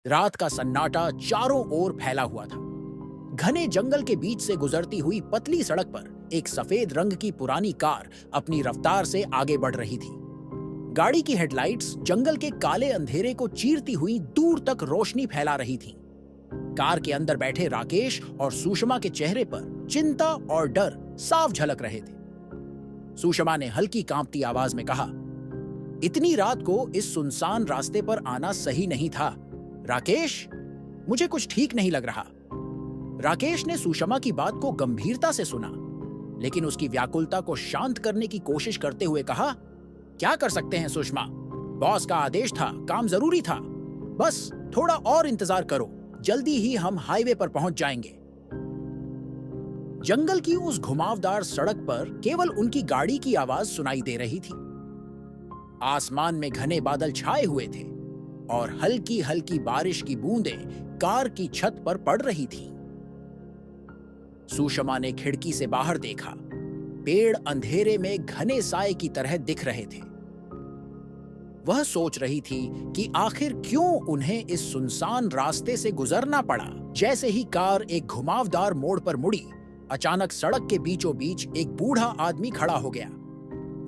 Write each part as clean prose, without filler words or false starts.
रात का सन्नाटा चारों ओर फैला हुआ था। घने जंगल के बीच से गुजरती हुई पतली सड़क पर एक सफेद रंग की पुरानी कार अपनी रफ्तार से आगे बढ़ रही थी। गाड़ी की हेडलाइट्स जंगल के काले अंधेरे को चीरती हुई दूर तक रोशनी फैला रही थीं। कार के अंदर बैठे राकेश और सुषमा के चेहरे पर चिंता और डर साफ झलक रहे थे। सुषमा ने हल्की कांपती आवाज में कहा, इतनी रात को इस सुनसान रास्ते पर आना सही नहीं था। राकेश, मुझे कुछ ठीक नहीं लग रहा। राकेश ने सुषमा की बात को गंभीरता से सुना, लेकिन उसकी व्याकुलता को शांत करने की कोशिश करते हुए कहा, क्या कर सकते हैं सुषमा, बॉस का आदेश था, काम जरूरी था। बस थोड़ा और इंतजार करो, जल्दी ही हम हाईवे पर पहुंच जाएंगे। जंगल की उस घुमावदार सड़क पर केवल उनकी गाड़ी की आवाज सुनाई दे रही थी। आसमान में घने बादल छाए हुए थे और हल्की हल्की बारिश की बूंदें कार की छत पर पड़ रही थीं। सुषमा ने खिड़की से बाहर देखा। पेड़ अंधेरे में घने साए की तरह दिख रहे थे। वह सोच रही थी कि आखिर क्यों उन्हें इस सुनसान रास्ते से गुजरना पड़ा। जैसे ही कार एक घुमावदार मोड़ पर मुड़ी, अचानक सड़क के बीचों बीच एक बूढ़ा आदमी खड़ा हो गया।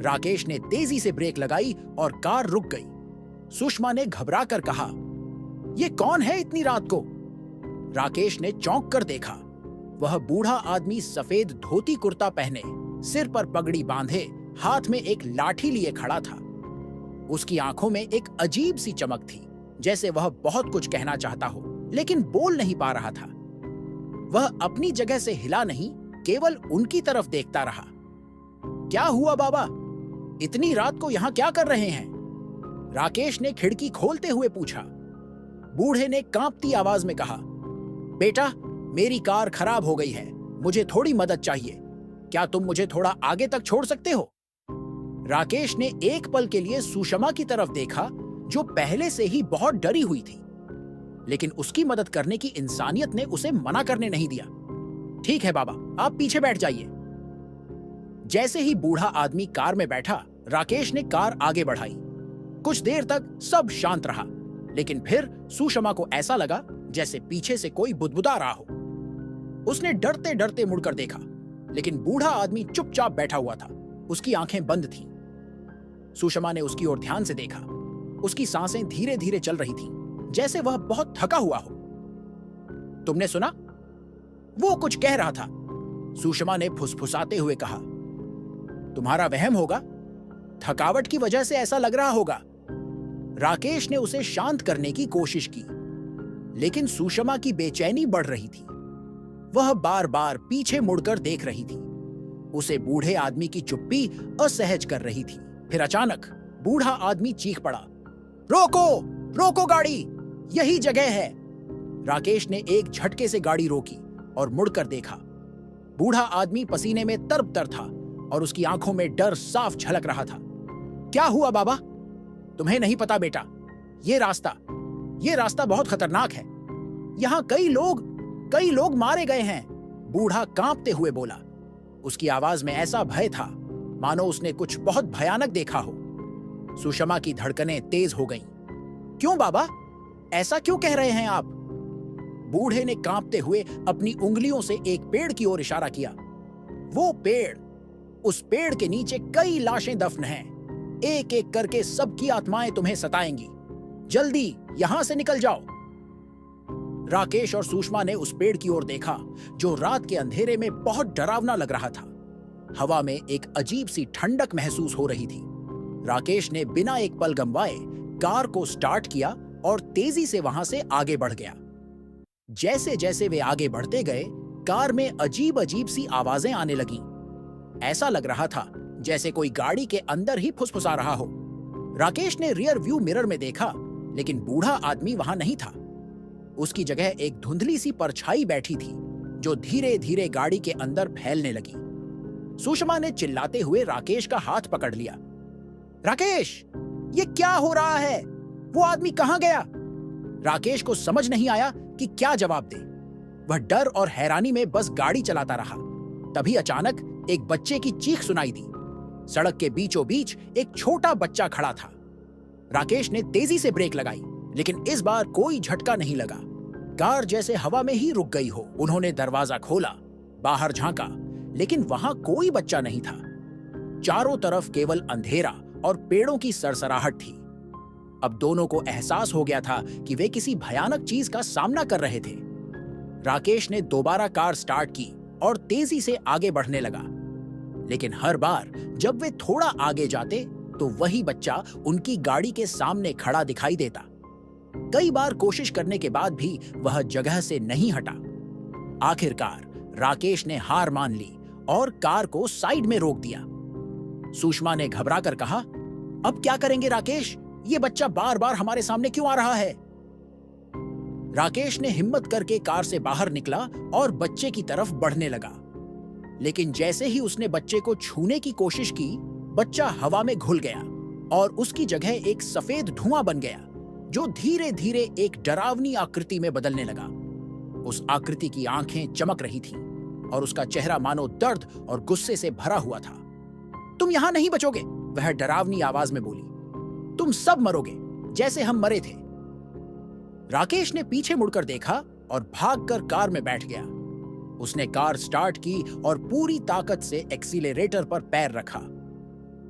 राकेश ने तेजी से ब्रेक लगाई और कार रुक गई। सुषमा ने घबरा कर कहा, यह कौन है इतनी रात को? राकेश ने चौंक कर देखा। वह बूढ़ा आदमी सफेद धोती कुर्ता पहने, सिर पर पगड़ी बांधे, हाथ में एक लाठी लिए खड़ा था। उसकी आंखों में एक अजीब सी चमक थी, जैसे वह बहुत कुछ कहना चाहता हो, लेकिन बोल नहीं पा रहा था। वह अपनी जगह से हिला नहीं, केवल उनकी तरफ देखता रहा। क्या हुआ बाबा? इतनी रात को यहां क्या कर रहे हैं? राकेश ने खिड़की खोलते हुए पूछा। बूढ़े ने कांपती आवाज में कहा, बेटा, मेरी कार खराब हो गई है, मुझे थोड़ी मदद चाहिए। क्या तुम मुझे थोड़ा आगे तक छोड़ सकते हो? राकेश ने एक पल के लिए सुषमा की तरफ देखा, जो पहले से ही बहुत डरी हुई थी, लेकिन उसकी मदद करने की इंसानियत ने उसे मना करने नहीं दिया। ठीक है बाबा, आप पीछे बैठ जाइए। जैसे ही बूढ़ा आदमी कार में बैठा, राकेश ने कार आगे बढ़ाई। कुछ देर तक सब शांत रहा, लेकिन फिर सुषमा को ऐसा लगा जैसे पीछे से कोई बुदबुदा रहा हो। उसने डरते डरते मुड़कर देखा, लेकिन बूढ़ा आदमी चुपचाप बैठा हुआ था। उसकी आंखें बंद थीं। सुषमा ने उसकी ओर ध्यान से देखा। उसकी सांसें धीरे धीरे चल रही थीं, जैसे वह बहुत थका हुआ हो। तुमने सुना? वो कुछ कह रहा था, सुषमा ने फुसफुसाते हुए कहा। तुम्हारा वहम होगा, थकावट की वजह से ऐसा लग रहा होगा। राकेश ने उसे शांत करने की कोशिश की, लेकिन सुषमा की बेचैनी बढ़ रही थी। वह बार बार पीछे मुड़कर देख रही थी। उसे बूढ़े आदमी की चुप्पी असहज कर रही थी। फिर अचानक बूढ़ा आदमी चीख पड़ा, रोको, रोको गाड़ी, यही जगह है। राकेश ने एक झटके से गाड़ी रोकी और मुड़कर देखा। बूढ़ा आदमी पसीने में तरबतर था और उसकी आंखों में डर साफ झलक रहा था। क्या हुआ बाबा? तुम्हें नहीं पता बेटा, ये रास्ता बहुत खतरनाक है। यहां कई लोग मारे गए हैं, बूढ़ा कांपते हुए बोला। उसकी आवाज में ऐसा भय था मानो उसने कुछ बहुत भयानक देखा हो। सुषमा की धड़कनें तेज हो गईं। क्यों बाबा, ऐसा क्यों कह रहे हैं आप? बूढ़े ने कांपते हुए अपनी उंगलियों से एक पेड़ की ओर इशारा किया। वो पेड़, उस पेड़ के नीचे कई लाशें दफन हैं। एक एक करके सबकी आत्माएं तुम्हें सताएंगी। जल्दी यहां से निकल जाओ। राकेश और सुषमा ने उस पेड़ की ओर देखा, जो रात के अंधेरे में बहुत डरावना लग रहा था। हवा में एक अजीब सी ठंडक महसूस हो रही थी। राकेश ने बिना एक पल गंवाए कार को स्टार्ट किया और तेजी से वहां से आगे बढ़ गया। जैसे जैसे वे आगे बढ़ते गए, कार में अजीब अजीब सी आवाजें आने लगीं। ऐसा लग रहा था जैसे कोई गाड़ी के अंदर ही फुसफुसा रहा हो। राकेश ने रियर व्यू मिरर में देखा, लेकिन बूढ़ा आदमी वहां नहीं था। उसकी जगह एक धुंधली सी परछाई बैठी थी, जो धीरे धीरे गाड़ी के अंदर फैलने लगी। सुषमा ने चिल्लाते हुए राकेश का हाथ पकड़ लिया। राकेश, ये क्या हो रहा है? वो आदमी कहां गया? राकेश को समझ नहीं आया कि क्या जवाब दे। वह डर और हैरानी में बस गाड़ी चलाता रहा। तभी अचानक एक बच्चे की चीख सुनाई दी। सड़क के बीचों बीच एक छोटा बच्चा खड़ा था। राकेश ने तेजी से ब्रेक लगाई, लेकिन इस बार कोई झटका नहीं लगा। कार जैसे हवा में ही रुक गई हो। उन्होंने दरवाजा खोला, बाहर झांका, लेकिन वहां कोई बच्चा नहीं था। चारों तरफ केवल अंधेरा और पेड़ों की सरसराहट थी। अब दोनों को एहसास हो गया था कि वे किसी भयानक चीज का सामना कर रहे थे। राकेश ने दोबारा कार स्टार्ट की और तेजी से आगे बढ़ने लगा, लेकिन हर बार जब वे थोड़ा आगे जाते तो वही बच्चा उनकी गाड़ी के सामने खड़ा दिखाई देता। कई बार कोशिश करने के बाद भी वह जगह से नहीं हटा। आखिरकार राकेश ने हार मान ली और कार को साइड में रोक दिया। सुषमा ने घबराकर कहा, अब क्या करेंगे राकेश? ये बच्चा बार बार हमारे सामने क्यों आ रहा है? राकेश ने हिम्मत करके कार से बाहर निकला और बच्चे की तरफ बढ़ने लगा, लेकिन जैसे ही उसने बच्चे को छूने की कोशिश की, बच्चा हवा में घुल गया और उसकी जगह एक सफेद धुआं बन गया, जो धीरे धीरे एक डरावनी आकृति में बदलने लगा। उस आकृति की आंखें चमक रही थीं और उसका चेहरा मानो दर्द और गुस्से से भरा हुआ था। तुम यहां नहीं बचोगे, वह डरावनी आवाज में बोली। तुम सब मरोगे, जैसे हम मरे थे। राकेश ने पीछे मुड़कर देखा और भागकर कार में बैठ गया। उसने कार स्टार्ट की और पूरी ताकत से एक्सीलरेटर पर पैर रखा।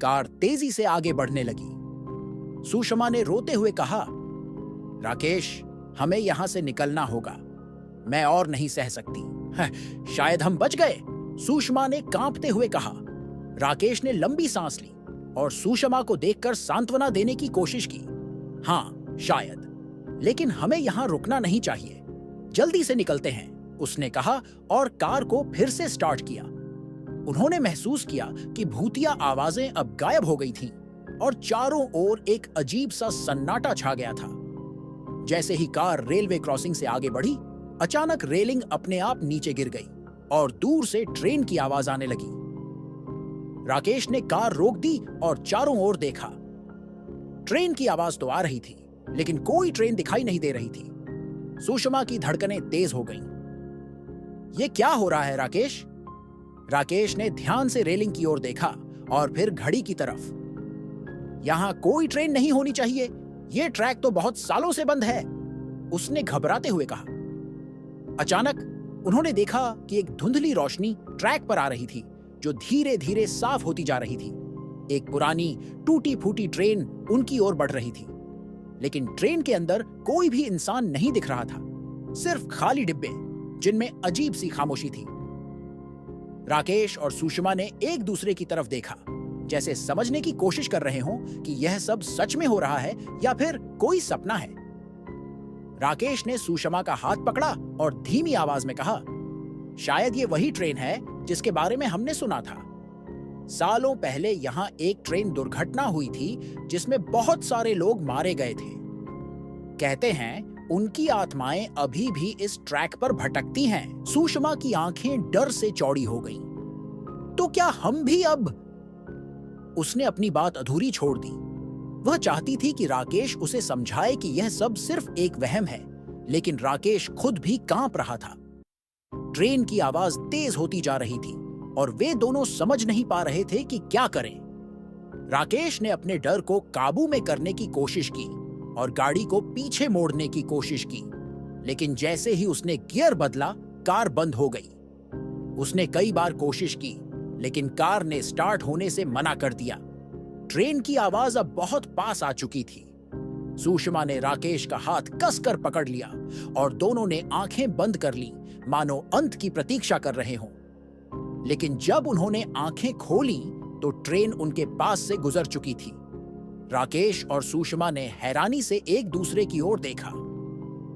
कार तेजी से आगे बढ़ने लगी। सुषमा ने रोते हुए कहा, राकेश, हमें यहां से निकलना होगा। मैं और नहीं सह सकती। शायद हम बच गए, सुषमा ने कांपते हुए कहा। राकेश ने लंबी सांस ली और सुषमा को देखकर सांत्वना देने की कोशिश की। हाँ, शायद, लेकिन हमें यहां रुकना नहीं चाहिए। जल्दी से निकलते हैं, उसने कहा और कार को फिर से स्टार्ट किया। उन्होंने महसूस किया कि भूतिया आवाजें अब गायब हो गई थीं और चारों ओर एक अजीब सा सन्नाटा छा गया था। जैसे ही कार रेलवे क्रॉसिंग से आगे बढ़ी, अचानक रेलिंग अपने आप नीचे गिर गई और दूर से ट्रेन की आवाज आने लगी। राकेश ने कार रोक दी और चारों ओर देखा। ट्रेन की आवाज तो आ रही थी, लेकिन कोई ट्रेन दिखाई नहीं दे रही थी। सुषमा की धड़कनें तेज हो गईं। ये क्या हो रहा है राकेश? राकेश ने ध्यान से रेलिंग की ओर देखा और फिर घड़ी की तरफ। यहां कोई ट्रेन नहीं होनी चाहिए, ये ट्रैक तो बहुत सालों से बंद है, उसने घबराते हुए कहा। अचानक उन्होंने देखा कि एक धुंधली रोशनी ट्रैक पर आ रही थी, जो धीरे धीरे साफ होती जा रही थी। एक पुरानी टूटी फूटी ट्रेन उनकी ओर बढ़ रही थी, लेकिन ट्रेन के अंदर कोई भी इंसान नहीं दिख रहा था, सिर्फ खाली डिब्बे जिनमें अजीब सी खामोशी थी। राकेश और सुषमा ने एक दूसरे की तरफ देखा, जैसे समझने की कोशिश कर रहे हों कि यह सब सच में हो रहा है या फिर कोई सपना है। राकेश ने सुषमा का हाथ पकड़ा और धीमी आवाज में कहा, शायद ये वही ट्रेन है जिसके बारे में हमने सुना था। सालों पहले यहां एक ट्रेन दुर्घटना हुई थी जिसमें बहुत सारे लोग मारे गए थे। कहते हैं उनकी आत्माएं अभी भी इस ट्रैक पर भटकती हैं। सुषमा की आंखें डर से चौड़ी हो गईं। तो क्या हम भी अब? उसने अपनी बात अधूरी छोड़ दी। वह चाहती थी कि राकेश उसे समझाए कि यह सब सिर्फ एक वहम है, लेकिन राकेश खुद भी कांप रहा था। ट्रेन की आवाज तेज होती जा रही थी और वे दोनों समझ नहीं पा रहे थे कि क्या करें। राकेश ने अपने डर को काबू में करने की कोशिश की और गाड़ी को पीछे मोड़ने की कोशिश की, लेकिन जैसे ही उसने गियर बदला, कार बंद हो गई। उसने कई बार कोशिश की, लेकिन कार ने स्टार्ट होने से मना कर दिया। ट्रेन की आवाज अब बहुत पास आ चुकी थी। सुषमा ने राकेश का हाथ कसकर पकड़ लिया और दोनों ने आंखें बंद कर लीं, मानो अंत की प्रतीक्षा कर रहे हों। लेकिन जब उन्होंने आंखें खोली तो ट्रेन उनके पास से गुजर चुकी थी। राकेश और सुषमा ने हैरानी से एक दूसरे की ओर देखा।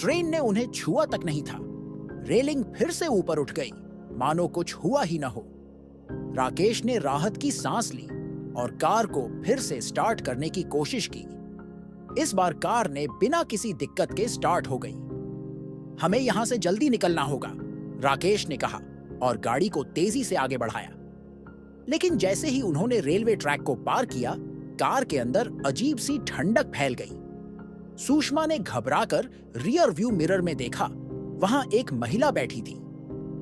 ट्रेन ने उन्हें छुआ तक नहीं था। रेलिंग फिर से ऊपर उठ गई, मानो कुछ हुआ ही न हो। राकेश ने राहत की सांस ली और कार को फिर से स्टार्ट करने की कोशिश की। इस बार कार ने बिना किसी दिक्कत के स्टार्ट हो गई। हमें यहां से जल्दी निकलना होगा, राकेश ने कहा और गाड़ी को तेजी से आगे बढ़ाया। लेकिन जैसे ही उन्होंने रेलवे ट्रैक को पार किया, कार के अंदर अजीब सी ठंडक फैल गई। सुषमा ने घबराकर रियर व्यू मिरर में देखा। वहां एक महिला बैठी थी।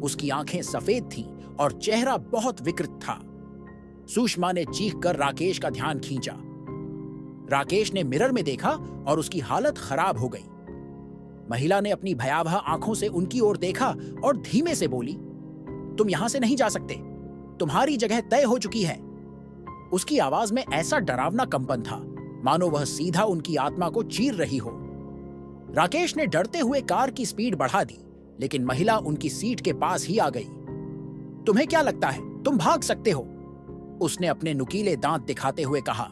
उसकी आंखें सफेद थीं और चेहरा बहुत विकृत था। सुषमा ने चीखकर राकेश का ध्यान खींचा। राकेश ने मिरर में देखा और उसकी हालत खराब हो गई। महिला ने अपनी भयावह आंखों से उनकी ओर देखा और धीमे से बोली, तुम यहां से नहीं जा सकते, तुम्हारी जगह तय हो चुकी है। उसकी आवाज में ऐसा डरावना कंपन था मानो वह सीधा उनकी आत्मा को चीर रही हो। राकेश ने डरते हुए कार की स्पीड बढ़ा दी, लेकिन महिला उनकी सीट के पास ही आ गई। तुम्हें क्या लगता है तुम भाग सकते हो? उसने अपने नुकीले दांत दिखाते हुए कहा।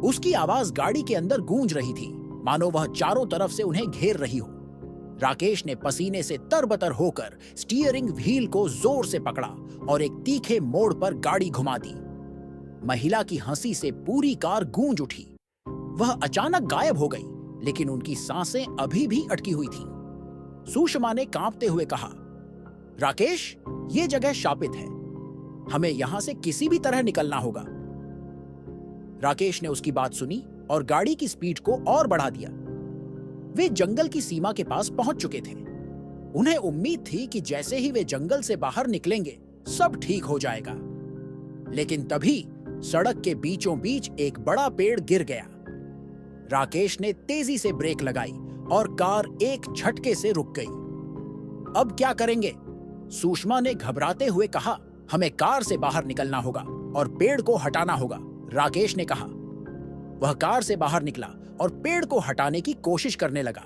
उसकी आवाज गाड़ी के अंदर गूंज रही थी, मानो वह चारों तरफ से उन्हें घेर रही हो। राकेश ने पसीने से तरबतर होकर स्टीयरिंग व्हील को जोर से पकड़ा और एक तीखे मोड़ पर गाड़ी घुमा दी। महिला की हंसी से पूरी कार गूंज उठी। वह अचानक गायब हो गई, लेकिन उनकी सांसें अभी भी अटकी हुई थीं। सुषमा ने कांपते हुए कहा, राकेश, ये जगह शापित है, हमें यहां से किसी भी तरह निकलना होगा। राकेश ने उसकी बात सुनी और गाड़ी की स्पीड को और बढ़ा दिया। वे जंगल की सीमा के पास पहुंच चुके थे। उन्हें उम्मीद थी कि जैसे ही वे जंगल से बाहर निकलेंगे सब ठीक हो जाएगा, लेकिन तभी सड़क के बीचों बीच एक बड़ा पेड़ गिर गया। राकेश ने तेजी से ब्रेक लगाई और कार एक झटके से रुक गई। अब क्या करेंगे? सुषमा ने घबराते हुए कहा, हमें कार से बाहर निकलना होगा और पेड़ को हटाना होगा। राकेश ने कहा। वह कार से बाहर निकला और पेड़ को हटाने की कोशिश करने लगा।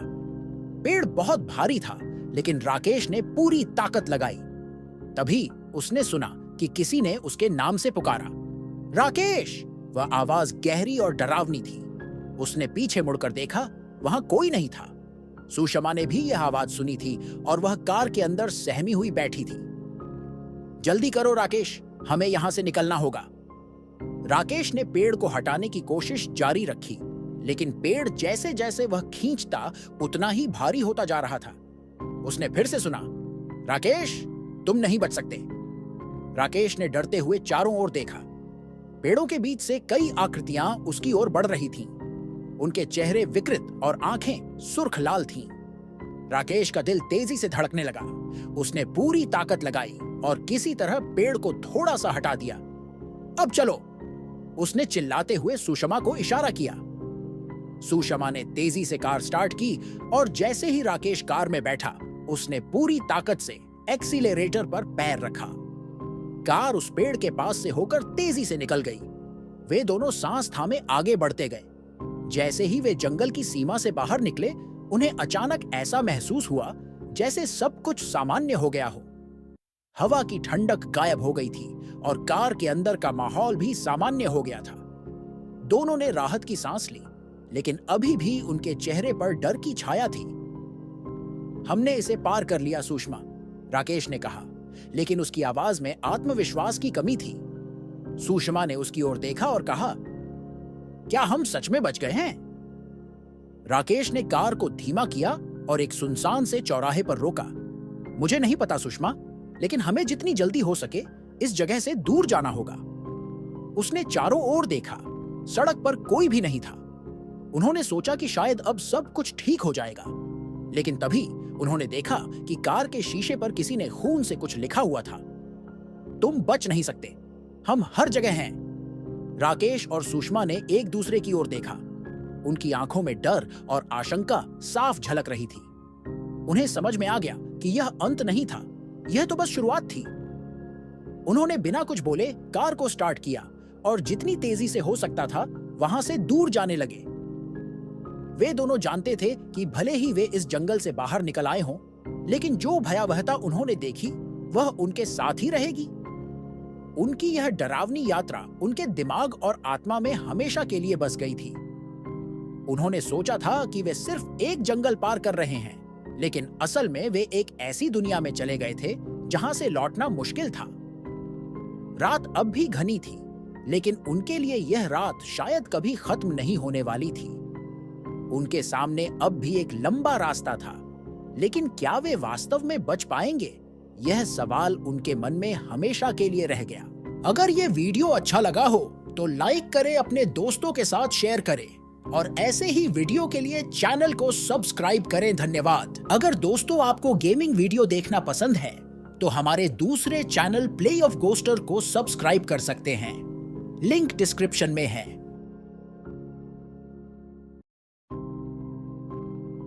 पेड़ बहुत भारी था, लेकिन राकेश ने पूरी ताकत लगाई। तभी उसने सुना कि किसी ने उसके नाम से पुकारा, राकेश! वह आवाज गहरी और डरावनी थी। उसने पीछे मुड़कर देखा, वहां कोई नहीं था। सुषमा ने भी यह आवाज सुनी थी और वह कार के अंदर सहमी हुई बैठी थी। जल्दी करो राकेश, हमें यहां से निकलना होगा। राकेश ने पेड़ को हटाने की कोशिश जारी रखी, लेकिन पेड़ जैसे जैसे वह खींचता उतना ही भारी होता जा रहा था। उसने फिर से सुना, राकेश, तुम नहीं बच सकते। राकेश ने डरते हुए चारों ओर देखा। पेड़ों के बीच से कई आकृतियां उसकी ओर बढ़ रही थीं। उनके चेहरे विकृत और आंखें सुर्ख लाल थीं। राकेश का दिल तेजी से धड़कने लगा। उसने पूरी ताकत लगाई और किसी तरह पेड़ को थोड़ा सा हटा दिया। अब चलो, उसने चिल्लाते हुए सुषमा को इशारा किया। सुषमा ने तेजी से कार स्टार्ट की और जैसे ही राकेश कार में बैठा, उसने पूरी ताकत से एक्सीलरेटर पर पैर रखा। कार उस पेड़ के पास से होकर तेजी से निकल गई। वे दोनों सांस थामे आगे बढ़ते गए। जैसे ही वे जंगल की सीमा से बाहर निकले, उन्हें अचानक ऐसा महसूस हुआ जैसे सब कुछ सामान्य हो गया हो। हवा की ठंडक गायब हो गई थी और कार के अंदर का माहौल भी सामान्य हो गया था। दोनों ने राहत की सांस ली, लेकिन अभी भी उनके चेहरे पर डर की छाया थी। हमने इसे पार कर लिया सुषमा, राकेश ने कहा, लेकिन उसकी आवाज में आत्मविश्वास की कमी थी। सुषमा ने उसकी ओर देखा और कहा, क्या हम सच में बच गए हैं? राकेश ने कार को धीमा किया और एक सुनसान से चौराहे पर रोका। मुझे नहीं पता सुषमा, लेकिन हमें जितनी जल्दी हो सके इस जगह से दूर जाना होगा। उसने चारों ओर देखा। सड़क पर कोई भी नहीं था। उन्होंने सोचा कि शायद अब सब कुछ ठीक हो जाएगा, लेकिन तभी उन्होंने देखा कि कार के शीशे पर किसी ने खून से कुछ लिखा हुआ था। तुम बच नहीं सकते, हम हर जगह हैं। राकेश और सुषमा ने एक दूसरे की ओर देखा। उनकी आंखों में डर और आशंका साफ झलक रही थी। उन्हें समझ में आ गया कि यह अंत नहीं था, यह तो बस शुरुआत थी। उन्होंने बिना कुछ बोले कार को स्टार्ट किया और जितनी तेजी से हो सकता था वहां से दूर जाने लगे। वे दोनों जानते थे कि भले ही वे इस जंगल से बाहर निकल आए हों, लेकिन जो भयावहता उन्होंने देखी वह उनके साथ ही रहेगी। उनकी यह डरावनी यात्रा उनके दिमाग और आत्मा में हमेशा के लिए बस गई थी। उन्होंने सोचा था कि वे सिर्फ एक जंगल पार कर रहे हैं, लेकिन असल में वे एक ऐसी दुनिया में चले गए थे जहां से लौटना मुश्किल था। रात अब भी घनी थी, लेकिन उनके लिए यह रात शायद कभी खत्म नहीं होने वाली थी। उनके सामने अब भी एक लंबा रास्ता था, लेकिन क्या वे वास्तव में बच पाएंगे? यह सवाल उनके मन में हमेशा के लिए रह गया। अगर यह वीडियो अच्छा लगा हो तो लाइक करें, अपने दोस्तों के साथ शेयर करें और ऐसे ही वीडियो के लिए चैनल को सब्सक्राइब करें। धन्यवाद। अगर दोस्तों आपको गेमिंग वीडियो देखना पसंद है तो हमारे दूसरे चैनल प्ले ऑफ गोस्टर को सब्सक्राइब कर सकते हैं। लिंक डिस्क्रिप्शन में है।